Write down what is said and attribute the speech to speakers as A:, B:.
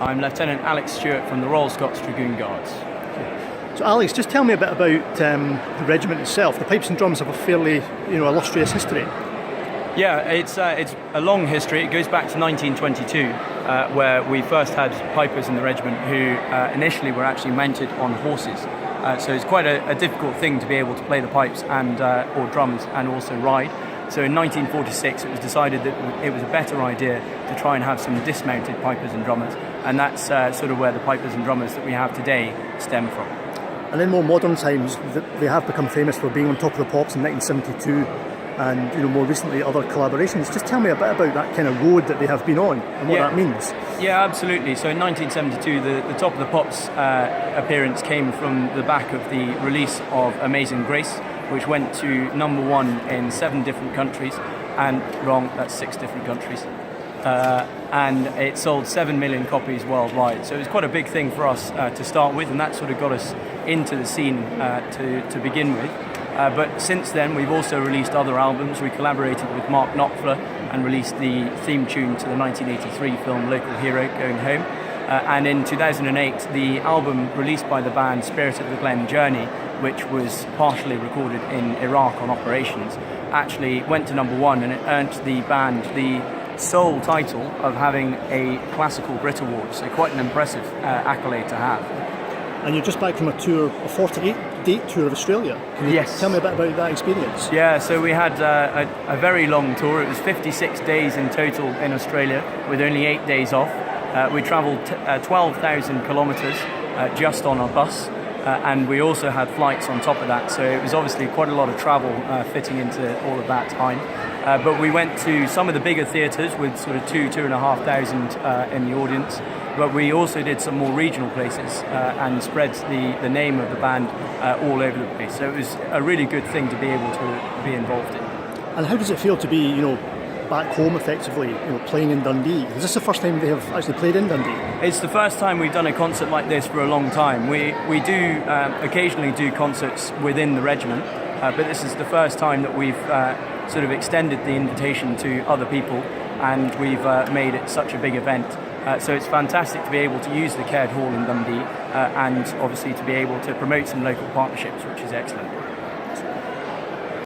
A: I'm Lieutenant Alex Stewart from the Royal Scots Dragoon Guards.
B: So Alex, just tell me a bit about the regiment itself. The pipes and drums have a fairly, illustrious history.
A: Yeah, it's a long history. It goes back to 1922, where we first had pipers in the regiment who initially were actually mounted on horses. So it's quite a difficult thing to be able to play the pipes and or drums and also ride. So in 1946 it was decided that it was a better idea to try and have some dismounted pipers and drummers, and that's sort of where the pipers and drummers that we have today stem from.
B: And in more modern times, they have become famous for being on top of the pops in 1972 and more recently other collaborations. Just tell me a bit about that kind of road that they have been on and what that means.
A: Yeah, absolutely. So in 1972 the Top of the Pops appearance came from the back of the release of Amazing Grace, which went to #1 in 7 different countries, and that's 6 different countries. And it sold 7 million copies worldwide. So it was quite a big thing for us to start with, and that sort of got us into the scene to begin with. But since then we've also released other albums. We collaborated with Mark Knopfler and released the theme tune to the 1983 film Local Hero, Going Home. And in 2008 the album released by the band Spirit of the Glen Journey, which was partially recorded in Iraq on operations, actually went to #1, and it earned the band the sole title of having a Classical Brit Award, so quite an impressive accolade to have.
B: And you're just back from a 48-date tour of Australia. Can you tell me a bit about that experience?
A: Yeah, so we had a very long tour. It was 56 days in total in Australia, with only 8 days off. We travelled 12,000 kilometres just on a bus. And we also had flights on top of that, so it was obviously quite a lot of travel fitting into all of that time. But we went to some of the bigger theatres with sort of 2,500 in the audience, but we also did some more regional places and spread the name of the band all over the place. So it was a really good thing to be able to be involved in.
B: And how does it feel to be, back home effectively, playing in Dundee? Is this the first time they have actually played in Dundee?
A: It's the first time we've done a concert like this for a long time. We do occasionally do concerts within the regiment, but this is the first time that we've sort of extended the invitation to other people, and we've made it such a big event. So it's fantastic to be able to use the Caird Hall in Dundee and obviously to be able to promote some local partnerships, which is excellent.